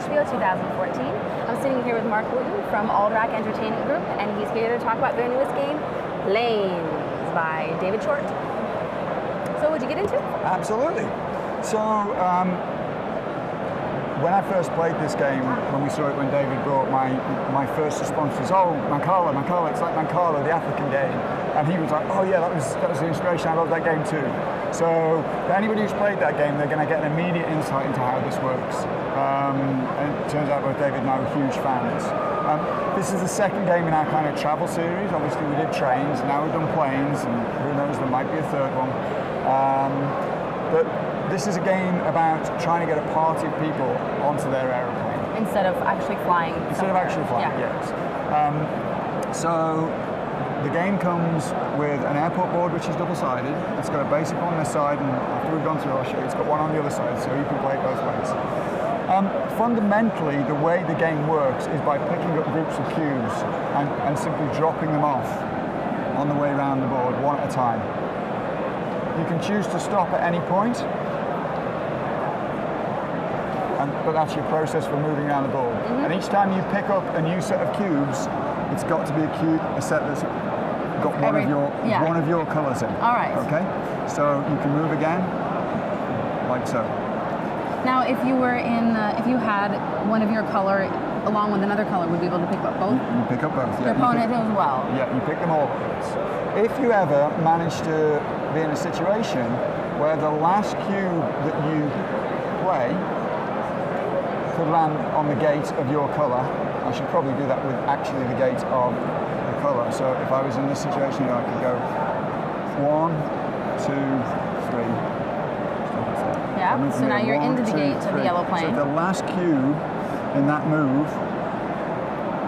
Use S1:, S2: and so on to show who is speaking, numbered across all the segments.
S1: Spiel 2014. I'm sitting here with Mark Wooten from Aldrac Entertainment Group, and he's here to talk about their newest game, Lanes, by David Short. So would you get into it?
S2: Absolutely. So when I first played this game, when we saw it when David brought, my first response was, oh, Mancala, it's like Mancala, the African game. And he was like, oh yeah, that was the inspiration, I love that game too. So for anybody who's played that game, they're going to get an immediate insight into how this works. And it turns out both David and I are huge fans. This is the second game in our kind of travel series. Obviously we did trains, now we've done planes, and who knows, there might be a third one. But this is a game about trying to get a party of people onto their aeroplane.
S1: Instead of actually flying.
S2: Instead of actually flying, yes. So the game comes with an airport board which is double-sided. It's got a basic on this side, and after we've gone through, I'll show you, it's got one on the other side, so you can play it both ways. Fundamentally, the way the game works is by picking up groups of cubes and simply dropping them off on the way around the board, one at a time. You can choose to stop at any point, but that's your process for moving around the board. And each time you pick up a new set of cubes, it's got to be a set that's got one of your colours in.
S1: All right.
S2: Okay. So you can move again, like so.
S1: Now, if you had one of your color along with another color, would you be able to pick up both?
S2: You pick up both. Yeah.
S1: Your opponent as well.
S2: Yeah, you pick them all. If you ever manage to be in a situation where the last cube that you play could land on the gate of your colour, I should probably do that with actually the gate of the colour. So if I was in this situation, I could go 1, 2, 3.
S1: Yeah, so now you're into the gate of the yellow plane.
S2: So the last cube in that move,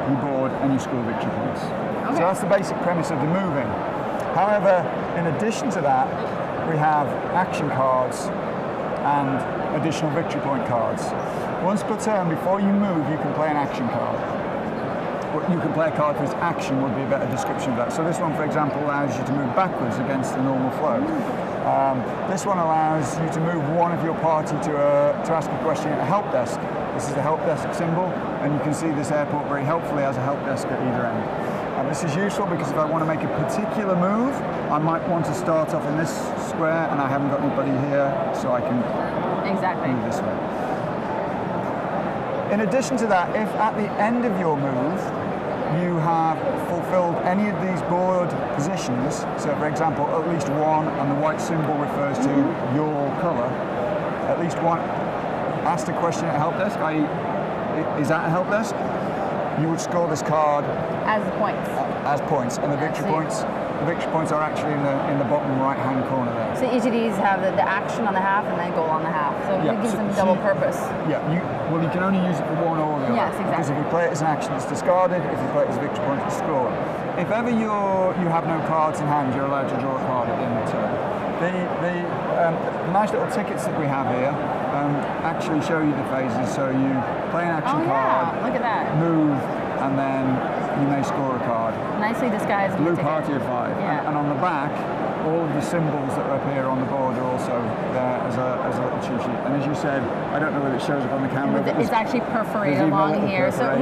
S2: you board and you score victory points.
S1: Okay.
S2: So that's the basic premise of the moving. However, in addition to that, we have action cards and additional victory point cards. Once per turn, before you move, you can play an action card. You can play a card for its action would be a better description of that. So this one, for example, allows you to move backwards against the normal flow. This one allows you to move one of your party to ask a question at a help desk. This is the help desk symbol, and you can see this airport very helpfully has a help desk at either end. And this is useful because if I want to make a particular move, I might want to start off in this square, and I haven't got anybody here, so I can move this way. In addition to that, if at the end of your move you have fulfilled any of these board positions, so for example, at least one, and the white symbol refers to your colour, at least one asked a question at help desk, i.e. is that a help desk? You would score this card
S1: as points.
S2: As points, and the victory points. The victory points are actually in the bottom right-hand corner there.
S1: So each of these have the action on the half and then goal on the half. So it gives them double purpose.
S2: Yeah, you can only use it for one or the other.
S1: Yes, exactly.
S2: Because if you play it as an action, it's discarded. If you play it as a victory point, it's scored. If ever you have no cards in hand, you're allowed to draw a card at the end of the turn. The nice little tickets that we have here actually show you the phases. So you play an action card,
S1: look at that.
S2: move, and then you may score a card.
S1: Nicely disguised.
S2: Blue party of 5.
S1: Yeah.
S2: And on the back, all of the symbols that appear on the board are also there as a little cheat sheet. And as you said, I don't know whether it shows up on the camera.
S1: It's actually perforated along here. So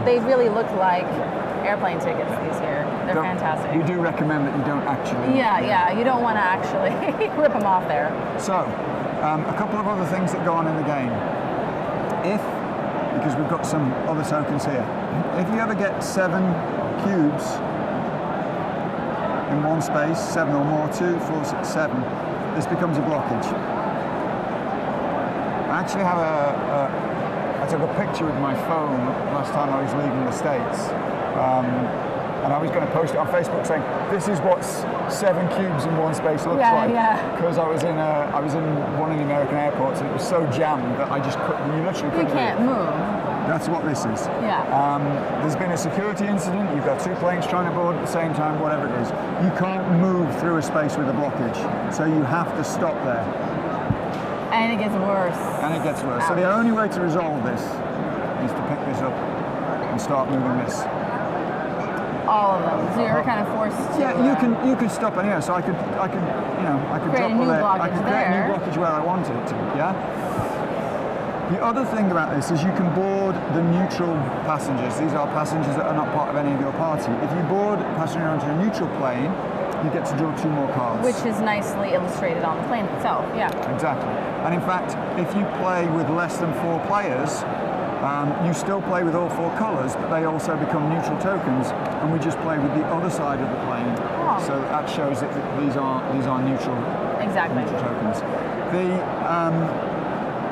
S1: they really look like airplane tickets, these here. They're fantastic.
S2: We do recommend that you don't actually...
S1: Yeah, you don't want to actually rip them off there.
S2: So, a couple of other things that go on in the game. Because we've got some other tokens here, if you ever get 7 cubes in one space, 7 or more, 2, 4, 6, 7, this becomes a blockage. I actually have I took a picture with my phone last time I was leaving the States. And I was going to post it on Facebook saying, this is what 7 cubes in one space looks like. Because I was in one of the American airports and it was so jammed that I just couldn't, you literally couldn't.
S1: You can't move.
S2: That's what this is.
S1: Yeah.
S2: There's been a security incident, you've got 2 planes trying to board at the same time, whatever it is. You can't move through a space with a blockage, so you have to stop there.
S1: And it gets worse.
S2: And it gets worse. Ouch. So the only way to resolve this is to pick this up and start moving this.
S1: All of them. So you're kind of forced to.
S2: Yeah, you can stop anywhere. So I could
S1: create
S2: drop
S1: a new blockage
S2: I could create a new blockage where I wanted it to. Yeah. The other thing about this is you can board the neutral passengers. These are passengers that are not part of any of your party. If you board a passenger onto a neutral plane, you get to draw 2 more cards.
S1: Which is nicely illustrated on the plane itself, yeah.
S2: Exactly. And in fact, if you play with less than 4 players, you still play with all 4 colours, but they also become neutral tokens, and we just play with the other side of the plane.
S1: Oh.
S2: So that shows that these are neutral,
S1: Exactly.
S2: neutral tokens.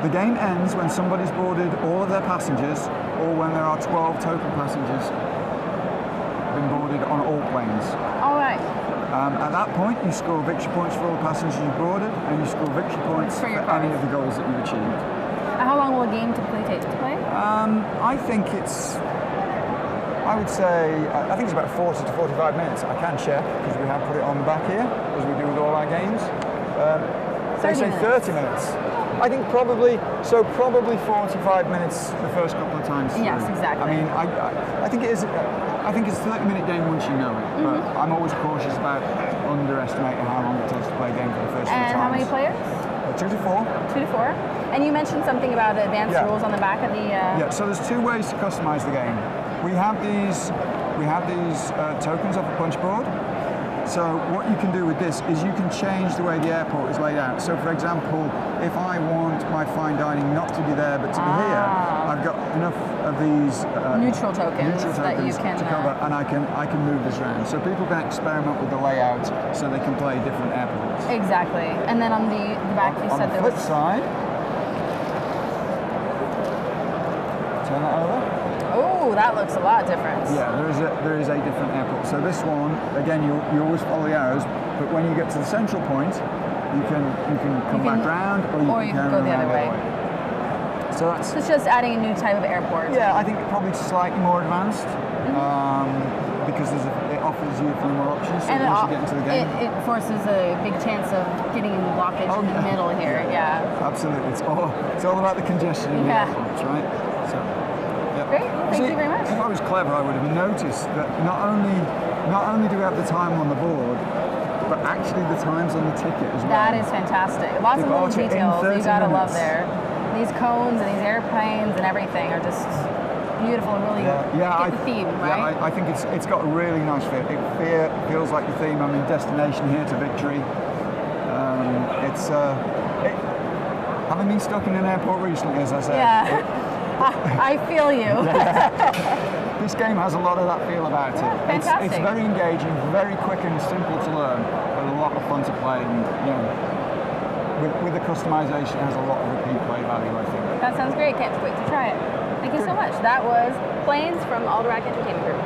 S2: The game ends when somebody's boarded all of their passengers, or when there are 12 total passengers been boarded on all planes.
S1: All right.
S2: At that point, you score victory points for all the passengers you boarded, and you score victory points for any of the goals that you've achieved.
S1: How long will a game typically take to play?
S2: I think it's, I would say, I think it's about 40 to 45 minutes. I can check, because we have put it on the back here, as we do with all our games. They say 30 minutes. I think probably 45 minutes the first couple of times through.
S1: Yes, exactly.
S2: I mean, I think it is. I think it's a 30-minute game once you know it, but I'm always cautious about underestimating how long it takes to play a game for the first few times.
S1: And how many players?
S2: 2 to 4.
S1: 2 to 4. And you mentioned something about advanced rules on the back of the.
S2: Yeah. So there's 2 ways to customize the game. We have these tokens off the punch board. So what you can do with this is you can change the way the airport is laid out. So for example, if I want my fine dining not to be there but to be here, I've got enough of these
S1: neutral tokens that you can
S2: to cover, and I can move this around. So people can experiment with the layout so they can play different airports.
S1: Exactly. And then on the back you said there was...
S2: On the flip side, turn that over.
S1: Oh, that looks a lot different.
S2: Yeah, there is a different airport. So this one, again, you always follow the arrows, but when you get to the central point, you can come back round, or you can
S1: go the other way.
S2: So that's.
S1: It's just adding a new type of airport.
S2: Yeah, I think probably slightly more advanced, because it offers you a few more options. So once you get into the game,
S1: it forces a big chance of getting in the blockage in the middle here. Yeah.
S2: Absolutely, it's all about the congestion in the airports, right? So.
S1: Great, thank you very much.
S2: If I was clever, I would have noticed that not only do we have the time on the board, but actually the time's on the ticket as well.
S1: That is fantastic. Lots of little details you gotta love there. These cones and these airplanes and everything are just beautiful and really get the theme, right?
S2: Yeah, I think it's got a really nice feel. It feels like the theme. I'm in destination here to victory. Having been stuck in an airport recently, as I said.
S1: Yeah. I feel you.
S2: This game has a lot of that feel about it.
S1: Fantastic.
S2: It's very engaging, very quick and simple to learn, but a lot of fun to play. And with the customization, it has a lot of repeat play value, I think.
S1: That sounds great. Can't wait to try it. Thank you so much. That was Planes from Alderac Entertainment Group.